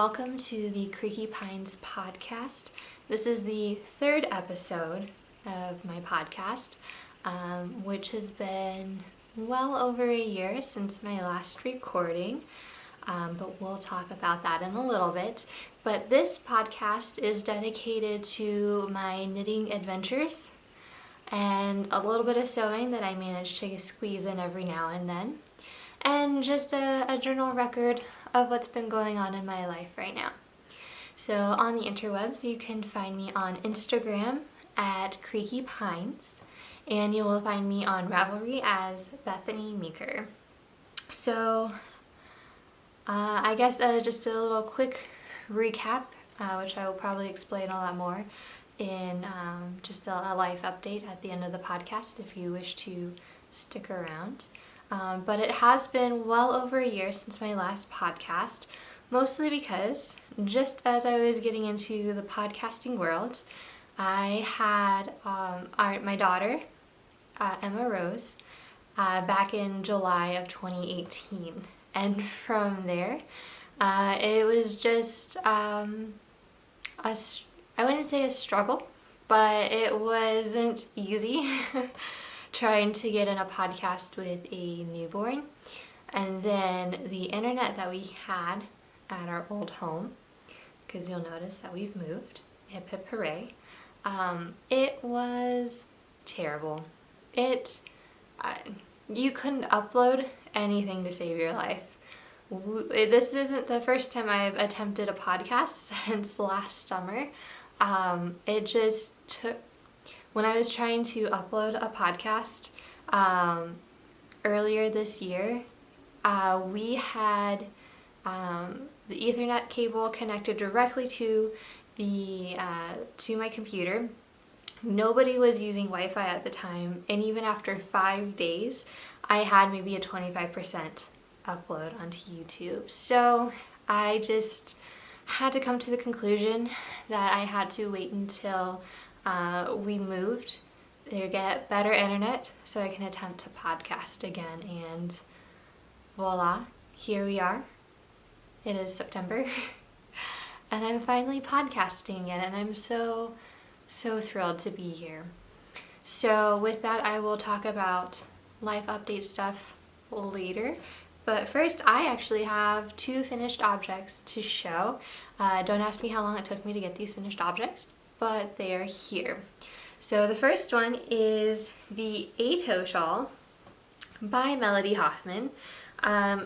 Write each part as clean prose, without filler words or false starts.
welcome to the Creaky Pines Podcast. This is the third episode of my podcast, which has been well over a year since my last recording, but we'll talk about that in a little bit. But this podcast is dedicated to my knitting adventures and a little bit of sewing that I manage to squeeze in every now and then, and just a journal record of what's been going on in my life right now. So on the interwebs, you can find me on Instagram at Creaky Pines, and you will find me on Ravelry as Bethany Meeker. So I guess just a little quick recap, which I will probably explain a lot more in just a life update at the end of the podcast if you wish to stick around. But it has been well over a year since my last podcast, mostly because just as I was getting into the podcasting world, I had my daughter, Emma Rose, back in July of 2018. And from there, it was just I wouldn't say a struggle, but it wasn't easy. Trying to get in a podcast with a newborn, and then the internet that we had at our old home, because you'll notice that we've moved, hip hip hooray, it was terrible. You couldn't upload anything to save your life. This isn't the first time I've attempted a podcast since last summer. It just took. When I was trying to upload a podcast earlier this year, we had the Ethernet cable connected directly to my computer. Nobody was using Wi-Fi at the time, and even after 5 days, I had maybe a 25% upload onto YouTube. So I just had to come to the conclusion that I had to wait until we moved to get better internet so I can attempt to podcast again, and voila, here we are. It is September and I'm finally podcasting again, and I'm so thrilled to be here. So with that, I will talk about life update stuff later, but first I actually have 2 finished objects to show. Don't ask me how long it took me to get these finished objects, but they are here. So the first one is the Ato shawl by Melody Hoffman.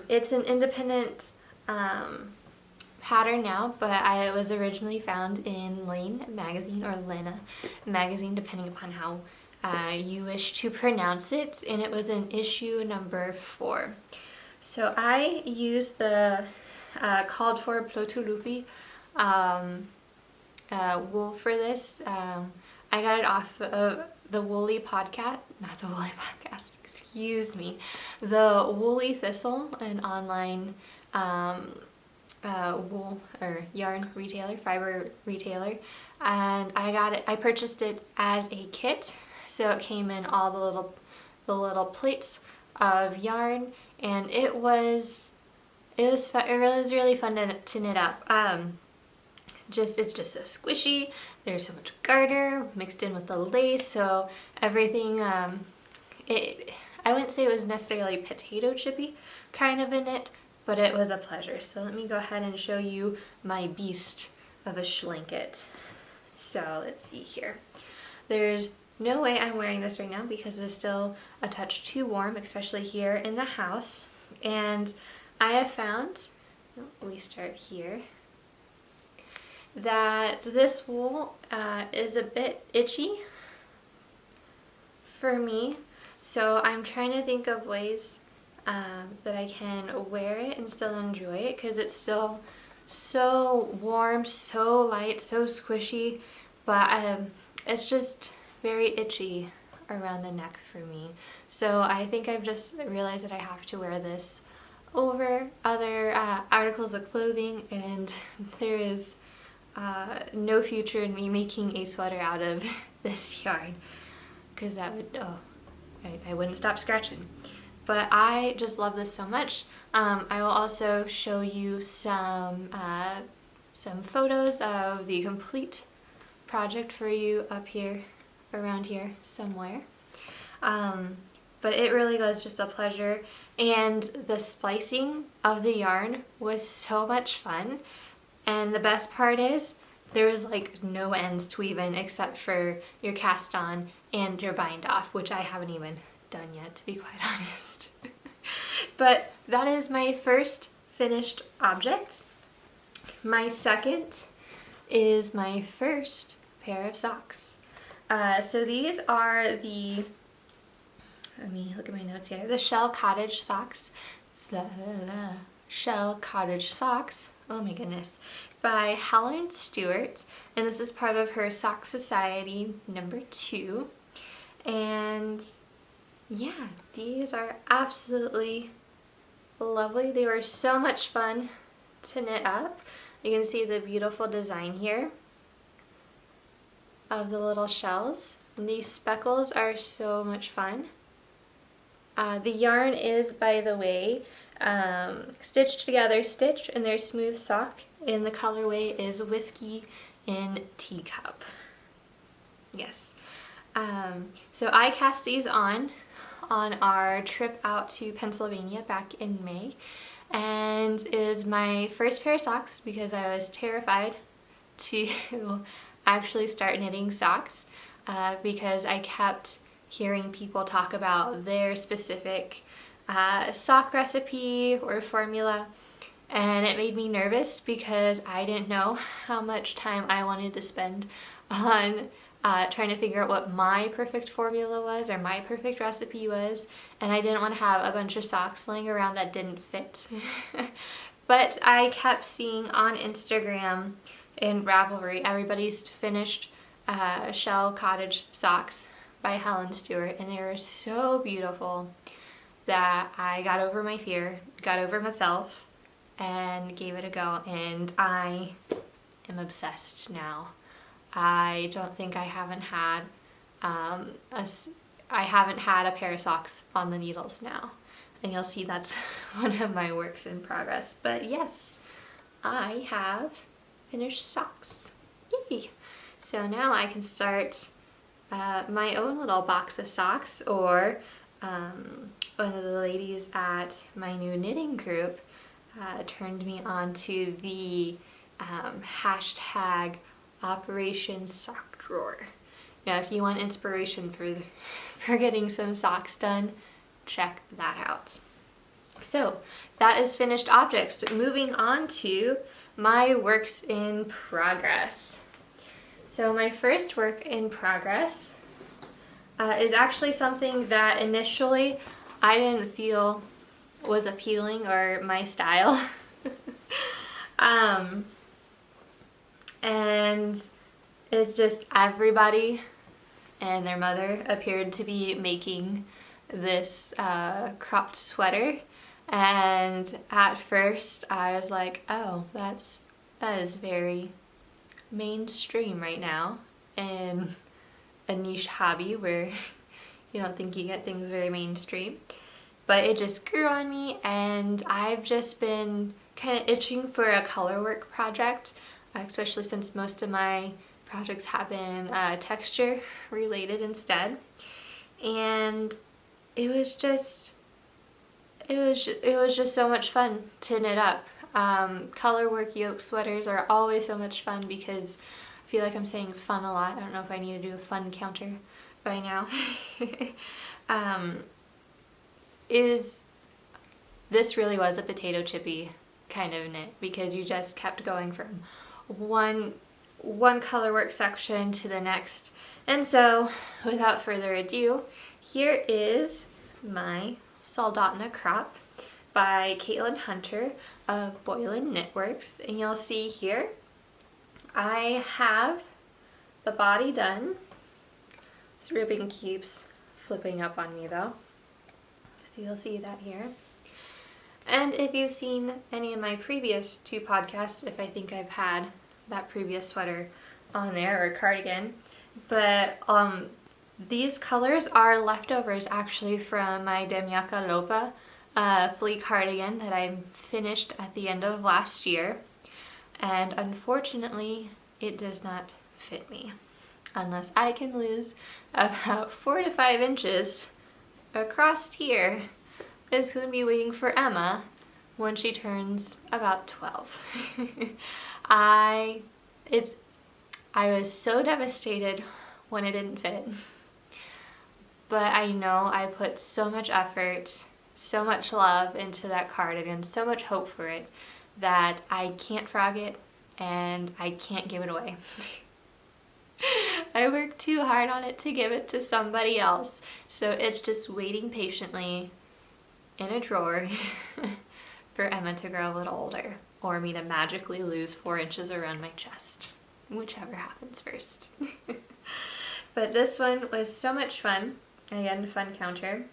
It's an independent pattern now, but it was originally found in Lane magazine, or Lena magazine, depending upon how you wish to pronounce it, and it was in issue number 4. So I used the called for Plotulupi wool for this. I got it off of the Woolly Podcast, not the Woolly Podcast, excuse me, the Woolly Thistle, an online wool or yarn retailer, fiber retailer, and I purchased it as a kit, so it came in all the little plates of yarn, and it was really fun to knit up. It's just so squishy. There's so much garter mixed in with the lace, so everything, I wouldn't say it was necessarily potato chippy kind of a knit, but it was a pleasure. So let me go ahead and show you my beast of a schlinket. So let's see here. There's no way I'm wearing this right now because it's still a touch too warm, especially here in the house. And I have found, we start here, that this wool is a bit itchy for me, so I'm trying to think of ways that I can wear it and still enjoy it, because it's still so warm, so light, so squishy, but it's just very itchy around the neck for me. So I think I've just realized that I have to wear this over other articles of clothing, and there is no future in me making a sweater out of this yarn, because that would, I wouldn't stop scratching. But I just love this so much. I will also show you some some photos of the complete project for you up here, around here somewhere. But it really was just a pleasure. And the splicing of the yarn was so much fun. And the best part is there was like no ends to weave except for your cast on and your bind off, which I haven't even done yet, to be quite honest. But that is my first finished object. My second is my first pair of socks. So these are let me look at my notes here, the Shell Cottage socks. The Shell Cottage socks, oh my goodness, by Helen Stewart, and this is part of her Sock Society #2. And yeah, these are absolutely lovely. They were so much fun to knit up. You can see the beautiful design here of the little shells. And these speckles are so much fun. The yarn is, by the way, Stitched Together Stitch, and their smooth sock, and the colorway is Whiskey in Teacup. Yes. So I cast these on our trip out to Pennsylvania back in May, and it is my first pair of socks because I was terrified to actually start knitting socks because I kept hearing people talk about their specific sock recipe or formula, and it made me nervous because I didn't know how much time I wanted to spend on trying to figure out what my perfect formula was or my perfect recipe was, and I didn't want to have a bunch of socks laying around that didn't fit. But I kept seeing on Instagram and Ravelry everybody's finished Shell Cottage socks by Helen Stewart, and they were so beautiful that I got over my fear, got over myself, and gave it a go, and I am obsessed now. I don't think I haven't had a pair of socks on the needles now, and you'll see that's one of my works in progress. But yes, I have finished socks. Yay! So now I can start my own little box of socks, or one of the ladies at my new knitting group turned me on to the hashtag Operation Sock Drawer. Now, if you want inspiration for getting some socks done, check that out. So that is finished objects. Moving on to my works in progress. So my first work in progress is actually something that initially I didn't feel was appealing or my style. And it's just everybody and their mother appeared to be making this cropped sweater, and at first I was like, oh, that is very mainstream right now in a niche hobby where you don't think you get things very mainstream. But it just grew on me, and I've just been kind of itching for a color work project, especially since most of my projects have been texture related instead. And it was just so much fun to knit up. Color work yoke sweaters are always so much fun because I feel like I'm saying fun a lot. I don't know if I need to do a fun counter by now. This really was a potato chippy kind of knit because you just kept going from one colorwork section to the next. And so, without further ado, here is my Soldotna crop by Caitlin Hunter of Boylan Knitworks. And you'll see here, I have the body done. This ribbon keeps flipping up on me though, so you'll see that here. And if you've seen any of my previous 2 podcasts, if I think I've had that previous sweater on there, or cardigan, but these colors are leftovers actually from my Demyaka Lopa flea cardigan that I finished at the end of last year. And unfortunately, it does not fit me. Unless I can lose about 4 to 5 inches across here, it's going to be waiting for Emma when she turns about 12. I was so devastated when it didn't fit. But I know I put so much effort, so much love into that cardigan, so much hope for it, that I can't frog it and I can't give it away. I worked too hard on it to give it to somebody else, so it's just waiting patiently in a drawer for Emma to grow a little older, or me to magically lose 4 inches around my chest, whichever happens first. But this one was so much fun. Again, fun counter.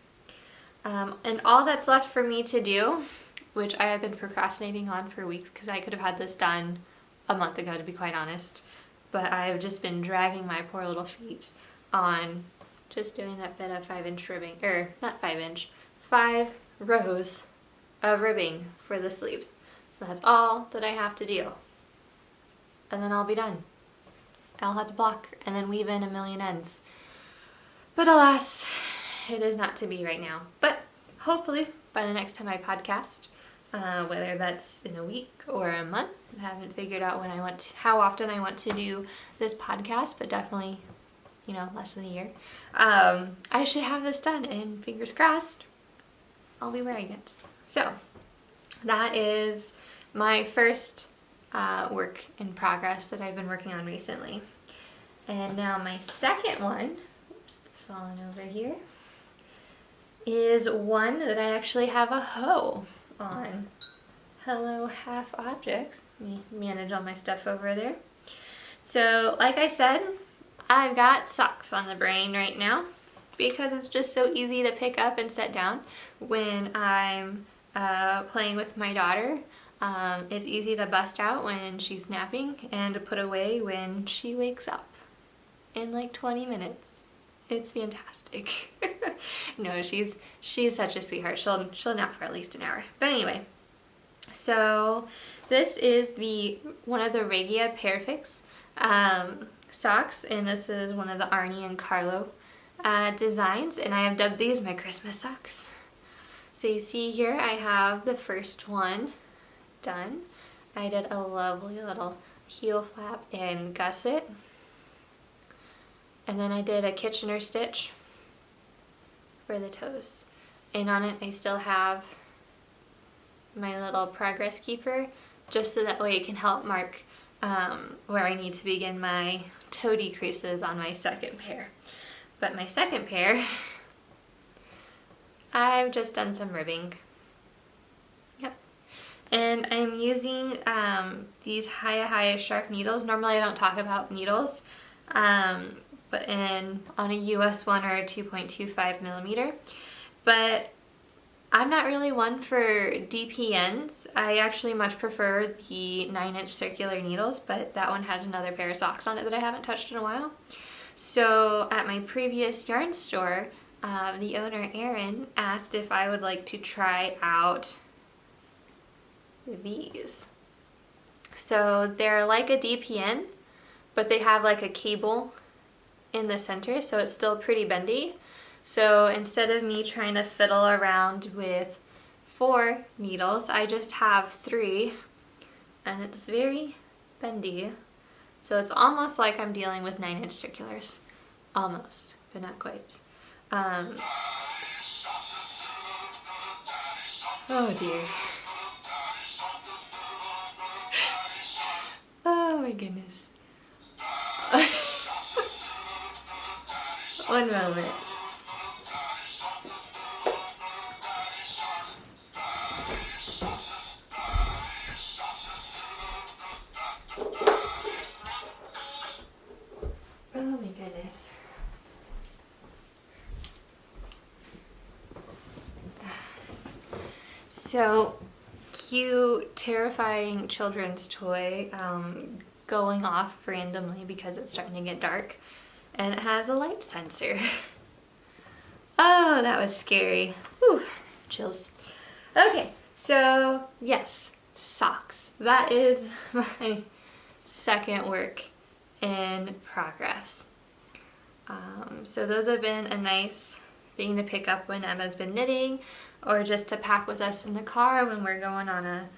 And all that's left for me to do, which I have been procrastinating on for weeks because I could have had this done a month ago, to be quite honest, but I've just been dragging my poor little feet on just doing that bit of 5-inch ribbing, or not 5-inch, 5 rows of ribbing for the sleeves. That's all that I have to do. And then I'll be done. I'll have to block and then weave in a million ends. But alas, it is not to be right now. But hopefully by the next time I podcast, whether that's in a week or a month, I haven't figured out how often I want to do this podcast, but definitely, less than a year. I should have this done, and fingers crossed, I'll be wearing it. So that is my first work in progress that I've been working on recently. And now my second one, it's falling over here, is one that I actually have a hoe on. Hello, half objects. Let me manage all my stuff over there. So, like I said, I've got socks on the brain right now because it's just so easy to pick up and set down when I'm playing with my daughter. It's easy to bust out when she's napping and to put away when she wakes up in like 20 minutes. It's fantastic. No, she's such a sweetheart. She'll nap for at least an hour. But anyway, so this is one of the Regia Perfects socks, and this is one of the Arnie and Carlo designs, and I have dubbed these my Christmas socks. So you see here I have the first one done. I did a lovely little heel flap and gusset, and then I did a Kitchener stitch for the toes, and on it I still have my little progress keeper, just so that way it can help mark where I need to begin my toe decreases on my second pair. But my second pair, I've just done some ribbing. Yep. And I'm using these hiatus sharp needles. Normally I don't talk about needles, but on a US one or a 2.25 millimeter. But I'm not really one for DPNs. I actually much prefer the 9-inch circular needles, but that one has another pair of socks on it that I haven't touched in a while. So at my previous yarn store, the owner, Erin, asked if I would like to try out these. So they're like a DPN, but they have like a cable in the center, so it's still pretty bendy. So instead of me trying to fiddle around with 4 needles, I just have 3, and it's very bendy. So it's almost like I'm dealing with 9-inch circulars. Almost, but not quite. Oh dear. Oh my goodness. One moment. Oh my goodness. So cute, terrifying children's toy going off randomly because it's starting to get dark, and it has a light sensor. Oh, that was scary. Whew, chills. Okay, so yes, socks. That is my second work in progress. So those have been a nice thing to pick up when Emma's been knitting, or just to pack with us in the car when we're going on a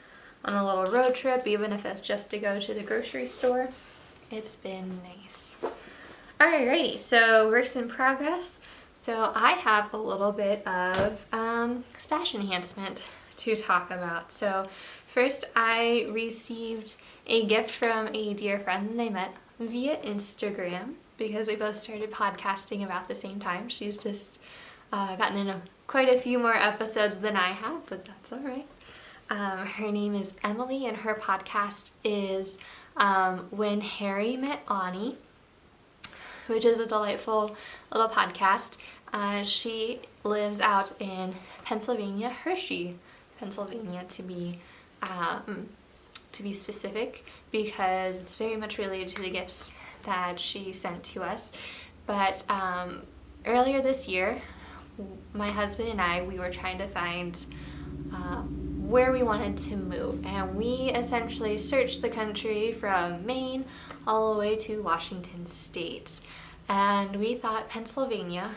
little road trip, even if it's just to go to the grocery store. It's been nice. Alrighty, so works in progress. So I have a little bit of stash enhancement to talk about. So first, I received a gift from a dear friend that I met via Instagram, because we both started podcasting about the same time. She's just gotten in quite a few more episodes than I have, but that's all right. Her name is Emily, and her podcast is When Harry Met Ani, which is a delightful little podcast. She lives out in Pennsylvania, Hershey, Pennsylvania, to be specific, because it's very much related to the gifts that she sent to us. But earlier this year, my husband and I, we were trying to find where we wanted to move, and we essentially searched the country from Maine all the way to Washington State, and we thought Pennsylvania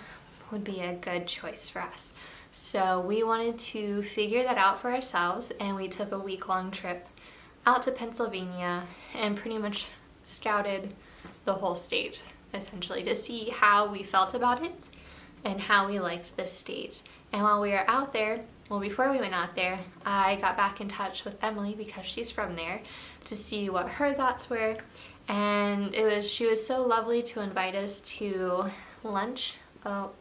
would be a good choice for us. So we wanted to figure that out for ourselves, and we took a week-long trip out to Pennsylvania and pretty much scouted the whole state, essentially, to see how we felt about it and how we liked the state. And while we were out there, well, before we went out there, I got back in touch with Emily, because she's from there, to see what her thoughts were. And she was so lovely to invite us to lunch. Oh,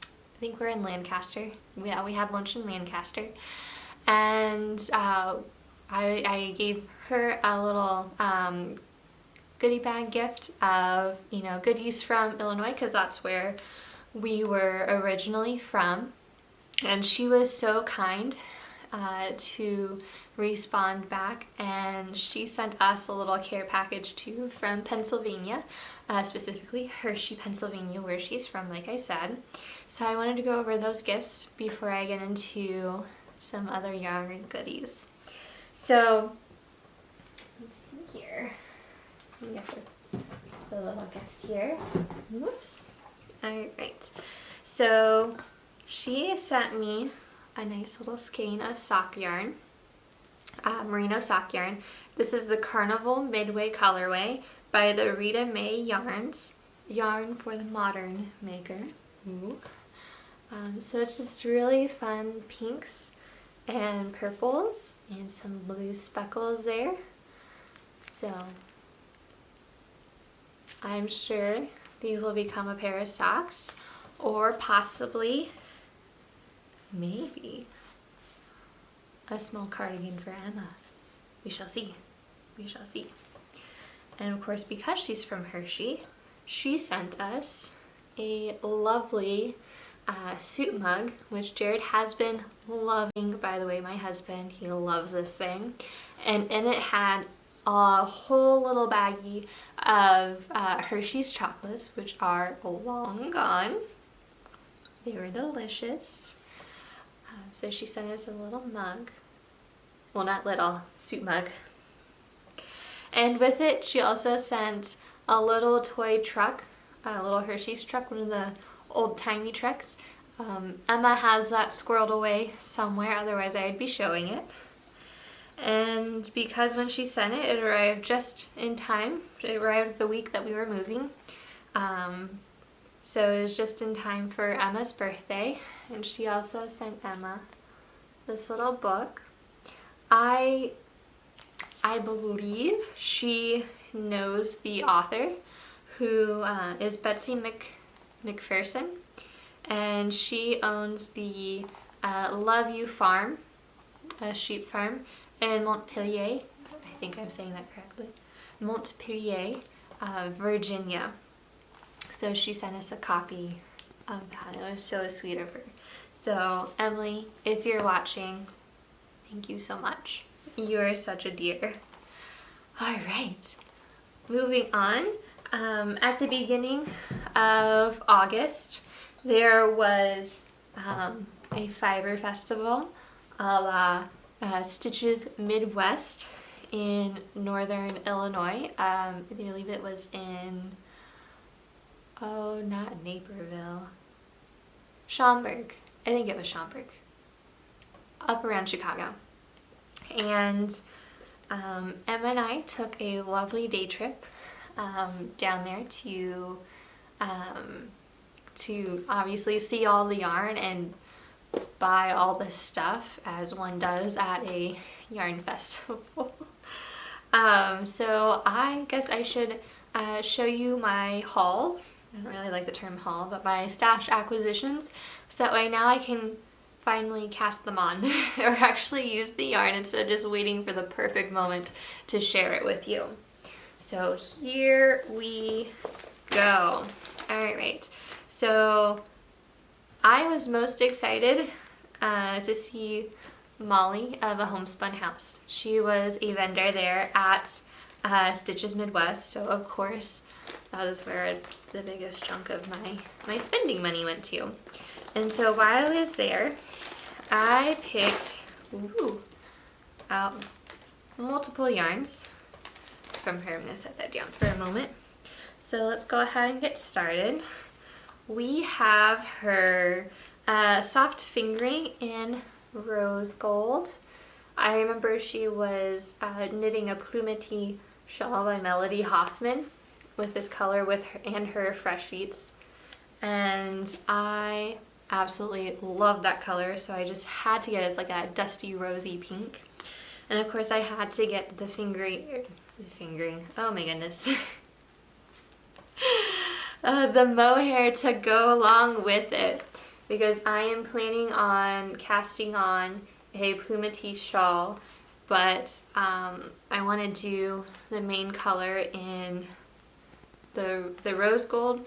I think we're in Lancaster. Yeah, we had lunch in Lancaster. And I gave her a little goodie bag gift of, goodies from Illinois, because that's where we were originally from. And she was so kind to respond back, and she sent us a little care package too from Pennsylvania, specifically Hershey, Pennsylvania, where she's from, like I said. So I wanted to go over those gifts before I get into some other yarn goodies. So let's see here. Let me get the little gifts here. Whoops. Alright. So she sent me a nice little skein of sock yarn, merino sock yarn. This is the Carnival Midway colorway by the Rita Mae Yarns, Yarn for the Modern Maker. Ooh. So it's just really fun pinks and purples and some blue speckles there. So I'm sure these will become a pair of socks, or possibly, maybe, a small cardigan for Emma. We shall see. We shall see. And of course, because she's from Hershey, she sent us a lovely soup mug, which Jared has been loving. By the way, my husband, he loves this thing. And in it had a whole little baggie of Hershey's chocolates, which are long gone. They were delicious. So she sent us a little mug. Well, not little, soup mug. And with it, she also sent a little toy truck, a little Hershey's truck, one of the old-timey trucks. Emma has that squirreled away somewhere, otherwise I'd be showing it. And because when she sent it, it arrived just in time. It arrived the week that we were moving. So it was just in time for Emma's birthday. And she also sent Emma this little book. I believe she knows the author, who is Betsy McPherson, and she owns the Love You Farm, a sheep farm in Montpelier. I think I'm saying that correctly. Montpelier, Virginia. So she sent us a copy of that. It was so sweet of her. So Emily, if you're watching, thank you so much. You are such a dear. All right, moving on. At the beginning of August, there was a fiber festival a la Stitches Midwest in northern Illinois. I believe it was in, not Naperville, Schaumburg. I think it was Schaumburg, up around Chicago. And Emma and I took a lovely day trip down there to obviously see all the yarn and buy all the stuff, as one does at a yarn festival. So I guess I should show you my haul. I don't really like the term haul, but my stash acquisitions, so that way now I can finally cast them on or actually use the yarn instead of just waiting for the perfect moment to share it with you. So here we go. All right, so I was most excited to see Molly of A Homespun House. She was a vendor there at Stitches Midwest, so of course that is where the biggest chunk of my spending money went to. And so while I was there, I picked out multiple yarns from her. I'm going to set that down for a moment. So let's go ahead and get started. We have her soft fingering in rose gold. I remember she was knitting a Plumetie shawl by Melody Hoffman with this color and her fresh sheets. And I absolutely love that color, so I just had to get it. It's like a dusty rosy pink. And of course I had to get the fingering, oh my goodness. The mohair to go along with it, because I am planning on casting on a Plumetie shawl, but I want to do the main color in the rose gold,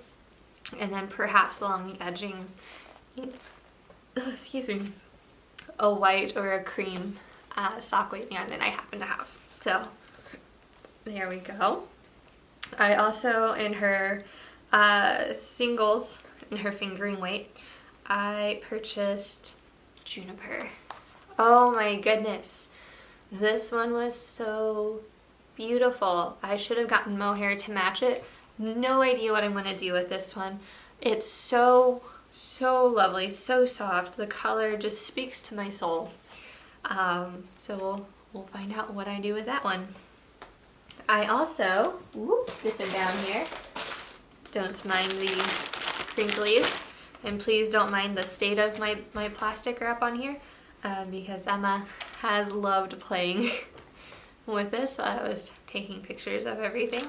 and then perhaps along the edgings, a white or a cream sock weight yarn that I happen to have. So there we go. I also, in her singles, in her fingering weight, I purchased Juniper. Oh my goodness. This one was so beautiful. I should have gotten mohair to match it. No idea what I'm going to do with this one. It's so lovely, so soft. The color just speaks to my soul. So we'll find out what I do with that one. I also, dipping down here, don't mind the crinklies, and please don't mind the state of my plastic wrap on here, because Emma has loved playing with this. So I was taking pictures of everything.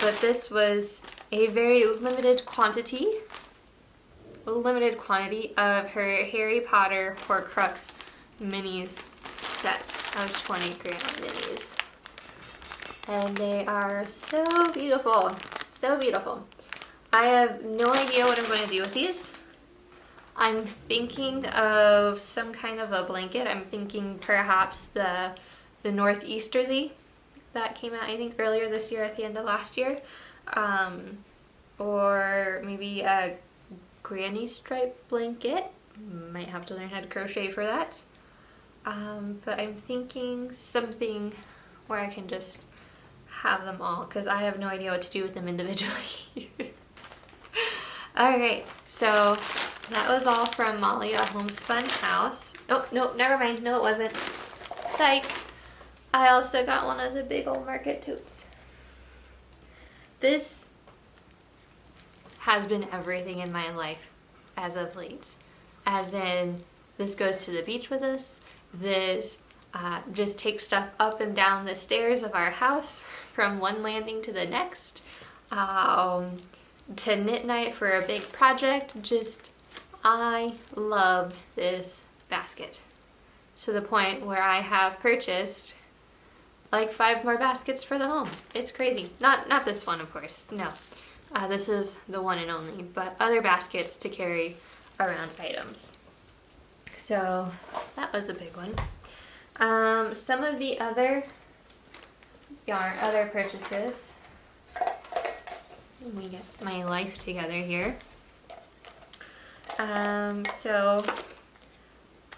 But this was a very limited quantity of her Harry Potter Horcrux minis set of 20 gram minis. And they are so beautiful, so beautiful. I have no idea what I'm going to do with these. I'm thinking of some kind of a blanket. I'm thinking perhaps the Northeasterly that came out, I think, earlier this year at the end of last year. Or maybe a granny stripe blanket. Might have to learn how to crochet for that. But I'm thinking something where I can just have them all, because I have no idea what to do with them individually. Alright, so that was all from Molly, A Homespun House. Oh, no, never mind. No, it wasn't. Psych. I also got one of the big old market totes. This has been everything in my life as of late. As in, this goes to the beach with us. This just takes stuff up and down the stairs of our house from one landing to the next. To knit night for a big project. Just, I love this basket. To the point where I have purchased like 5 more baskets for the home. It's crazy. Not this one, of course. No. This is the one and only, but other baskets to carry around items. So that was a big one. Some of the other purchases. Let me get my life together here. So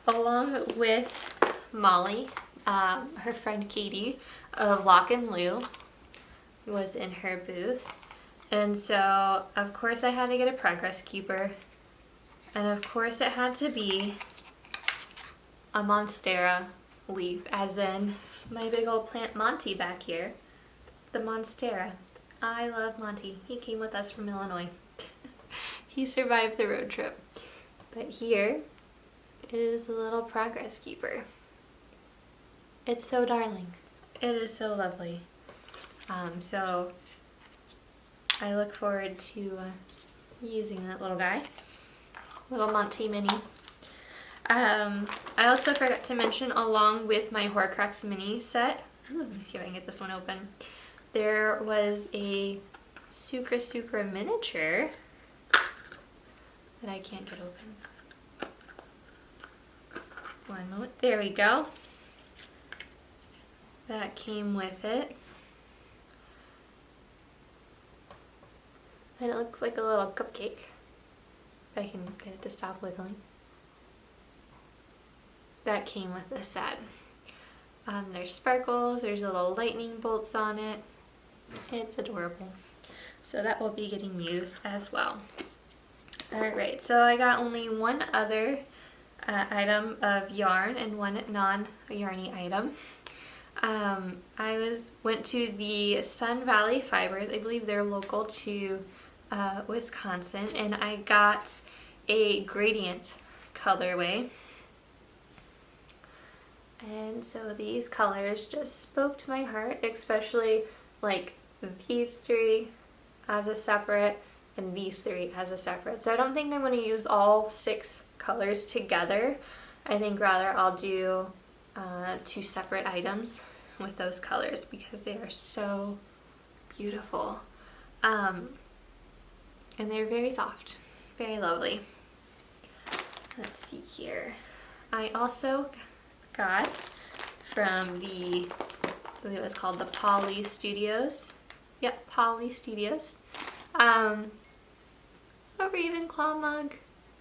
along with Molly, her friend Katie of Lock and Lou was in her booth. And so, of course, I had to get a progress keeper. And of course, it had to be a Monstera leaf, as in my big old plant Monty back here. The Monstera. I love Monty. He came with us from Illinois. He survived the road trip. But here is the little progress keeper. It's so darling. It is so lovely. So I look forward to using that little guy. Little Monty Mini. I also forgot to mention, along with my Horcrux mini set, let me see if I can get this one open, there was a Sucra miniature that I can't get open. One moment. There we go. That came with it. And it looks like a little cupcake. If I can get it to stop wiggling. That came with the set. There's sparkles, there's little lightning bolts on it. It's adorable. So that will be getting used as well. Alright, so I got only one other item of yarn and one non-yarny item. I went to the Sun Valley Fibers. I believe they're local to Wisconsin, and I got a gradient colorway. And so these colors just spoke to my heart, especially like these three as a separate and these three as a separate. So I don't think I'm going to use all 6 colors together. I think rather I'll do 2 separate items with those colors because they are so beautiful. And they're very soft, very lovely. Let's see here. I also got from the, I believe it was called the Poly Studios. Yep, Poly Studios. A Ravenclaw mug.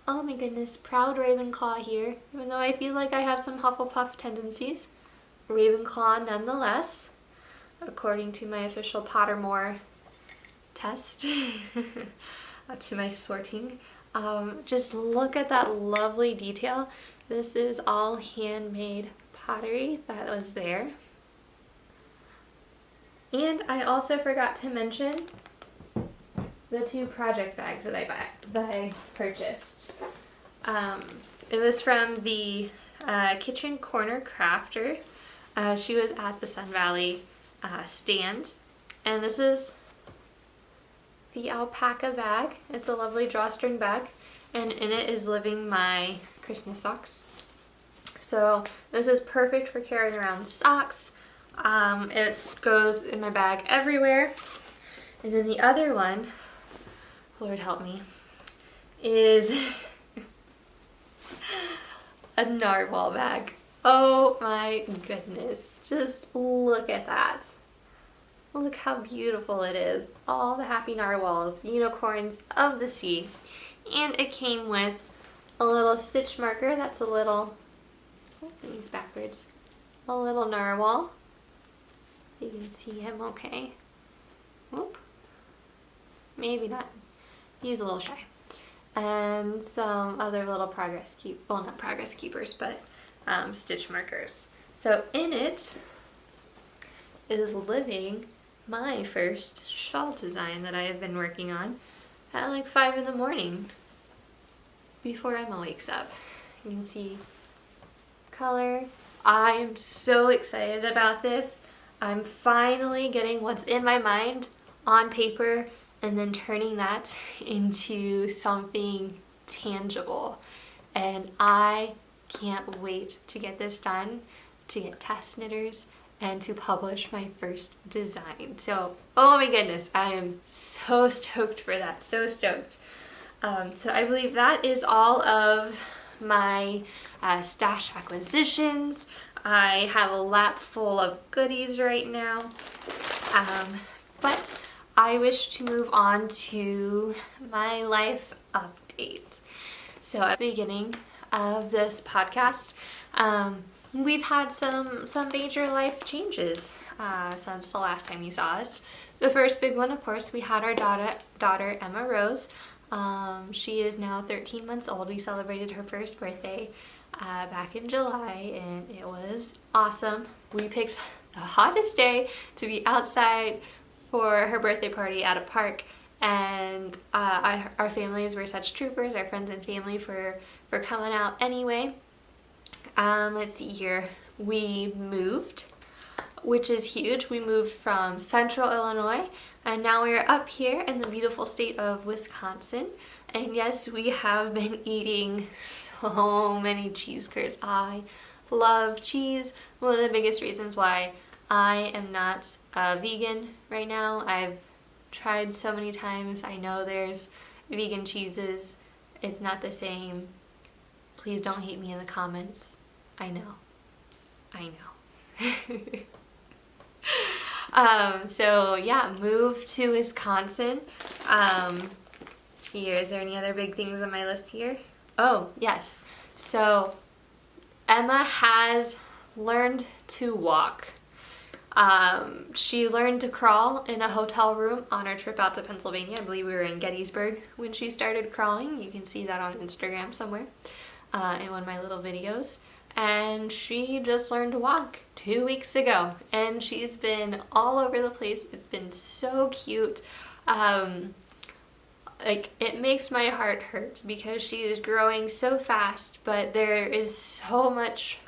Oh my goodness, proud Ravenclaw here. Even though I feel like I have some Hufflepuff tendencies. Ravenclaw nonetheless, according to my official Pottermore test, to my sorting. Just look at that lovely detail. This is all handmade pottery that was there. And I also forgot to mention the 2 project bags that I purchased. It was from the Kitchen Corner Crafter. She was at the Sun Valley stand, and this is the alpaca bag. It's a lovely drawstring bag, and in it is living my Christmas socks. So this is perfect for carrying around socks. It goes in my bag everywhere. And then the other one, Lord help me, is a narwhal bag. Oh my goodness. Just look at that. Look how beautiful it is. All the happy narwhals, unicorns of the sea. And it came with a little stitch marker. That's a little, these backwards, a little narwhal. You can see him okay. Whoop. Maybe not. He's a little shy. And some other little not progress keepers, but stitch markers. So in it is living my first shawl design that I have been working on at like 5 in the morning before Emma wakes up. You can see color. I am so excited about this. I'm finally getting what's in my mind on paper and then turning that into something tangible. And I can't wait to get this done, to get test knitters, and to publish my first design. So, oh my goodness, I am so stoked for that, so stoked. So I believe that is all of my stash acquisitions. I have a lap full of goodies right now, but I wish to move on to my life update. So at the beginning of this podcast, we've had some major life changes since the last time you saw us. The first big one, of course, we had our daughter Emma Rose. She is now 13 months old. We celebrated her first birthday back in July, and it was awesome. We picked the hottest day to be outside for her birthday party at a park, and our families were such troopers, our friends and family, for coming out anyway. Let's see here. We moved, which is huge. We moved from central Illinois, and now we're up here in the beautiful state of Wisconsin. And yes, we have been eating so many cheese curds. I love cheese. One of the biggest reasons why I am not vegan right now. I've tried so many times. I know there's vegan cheeses. It's not the same. Please don't hate me in the comments. I know. So yeah, moved to Wisconsin. See here, is there any other big things on my list here? Oh, yes. So Emma has learned to walk. She learned to crawl in a hotel room on our trip out to Pennsylvania. I believe we were in Gettysburg when she started crawling. You can see that on Instagram somewhere in one of my little videos. And she just learned to walk 2 weeks ago, and she's been all over the place. It's been so cute. Like, it makes my heart hurt because she is growing so fast, but there is so much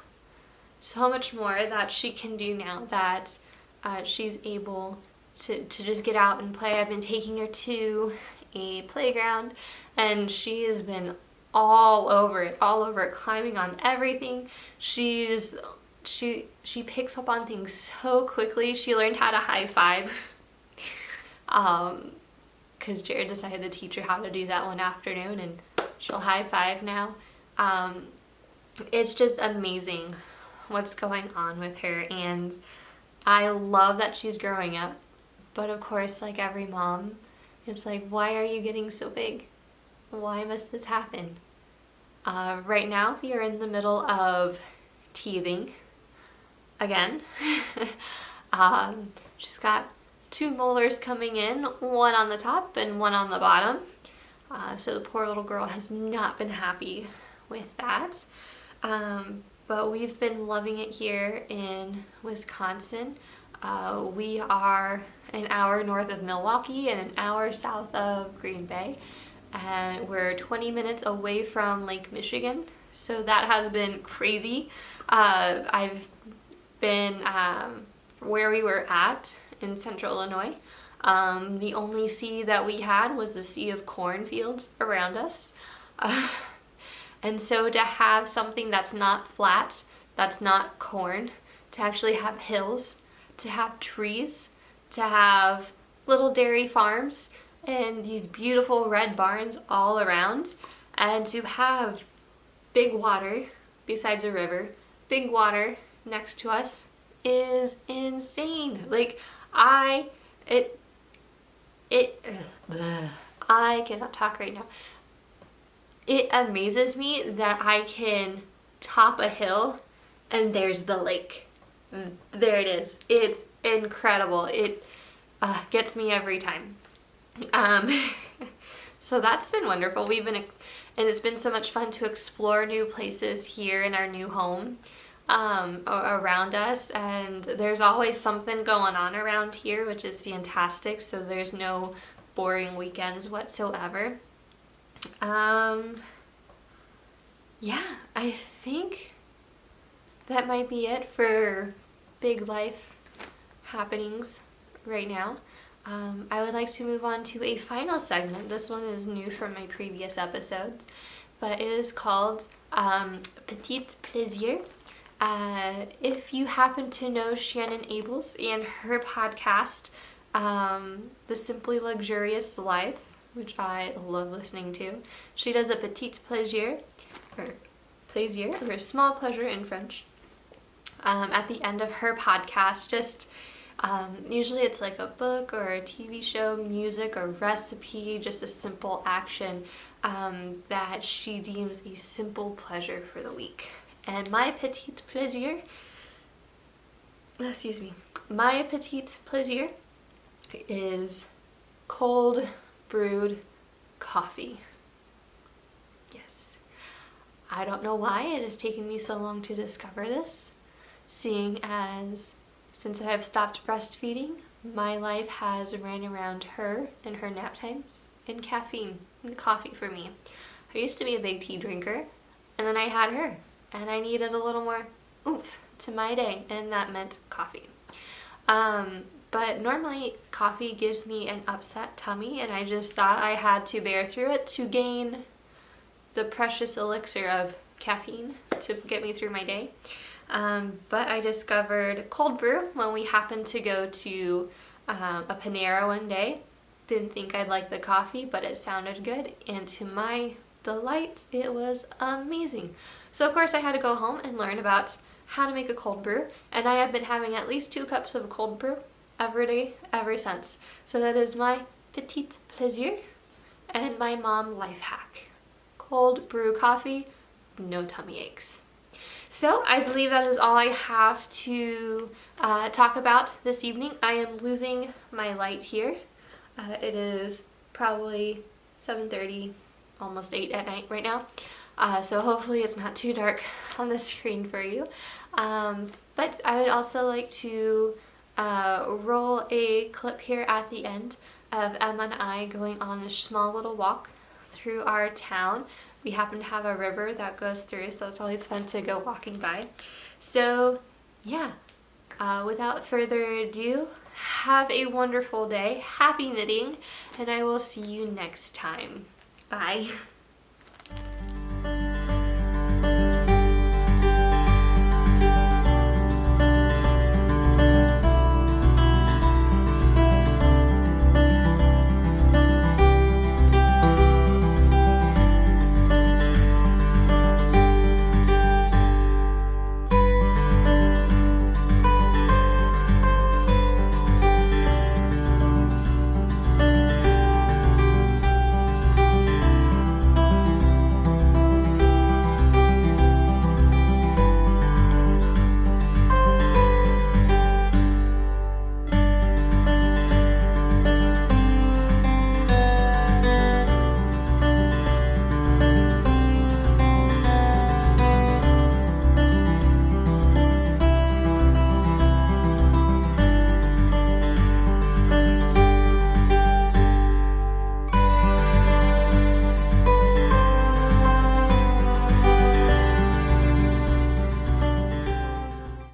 more that she can do now that she's able to just get out and play. I've been taking her to a playground, and she has been all over it, climbing on everything. She picks up on things so quickly. She learned how to high five because Jared decided to teach her how to do that one afternoon, and she'll high five now. It's just amazing what's going on with her, and I love that she's growing up. But of course, like every mom, it's like, why are you getting so big? Why must this happen? Right now, we are in the middle of teething again. She's got 2 molars coming in, one on the top and one on the bottom. So the poor little girl has not been happy with that. But we've been loving it here in Wisconsin. We are an hour north of Milwaukee and an hour south of Green Bay. And we're 20 minutes away from Lake Michigan, so that has been crazy. I've been where we were at in central Illinois. The only sea that we had was the sea of cornfields around us. And so to have something that's not flat, that's not corn, to actually have hills, to have trees, to have little dairy farms, and these beautiful red barns all around, and to have big water besides a river, big water next to us is insane. Like, I cannot talk right now. It amazes me that I can top a hill and there's the lake. There it is. It's incredible. It gets me every time. So that's been wonderful. And it's been so much fun to explore new places here in our new home around us, and there's always something going on around here, which is fantastic. So there's no boring weekends whatsoever. Yeah, I think that might be it for big life happenings right now. I would like to move on to a final segment. This one is new from my previous episodes, but it is called Petit Plaisir. If you happen to know Shannon Ables and her podcast, The Simply Luxurious Life, which I love listening to, she does a Petit Plaisir, or a small pleasure in French, at the end of her podcast. Just usually it's like a book or a TV show, music or recipe, just a simple action that she deems a simple pleasure for the week. And my petit plaisir, is cold brewed coffee. Yes. I don't know why it has taken me so long to discover this, seeing as since I have stopped breastfeeding, my life has ran around her and her nap times and caffeine and coffee for me. I used to be a big tea drinker, and then I had her, and I needed a little more oomph to my day, and that meant coffee. But normally coffee gives me an upset tummy, and I just thought I had to bear through it to gain the precious elixir of caffeine to get me through my day. But I discovered cold brew when we happened to go to a Panera one day. Didn't think I'd like the coffee, but it sounded good, and to my delight, it was amazing. So of course I had to go home and learn about how to make a cold brew, and I have been having at least 2 cups of cold brew every day ever since. So that is my petit plaisir and my mom life hack. Cold brew coffee, no tummy aches. So I believe that is all I have to talk about this evening. I am losing my light here. It is probably 7:30, almost 8 at night right now. So hopefully it's not too dark on the screen for you. But I would also like to roll a clip here at the end of Emma and I going on a small little walk through our town. We happen to have a river that goes through, so it's always fun to go walking by. So yeah, without further ado, have a wonderful day, happy knitting, and I will see you next time. Bye.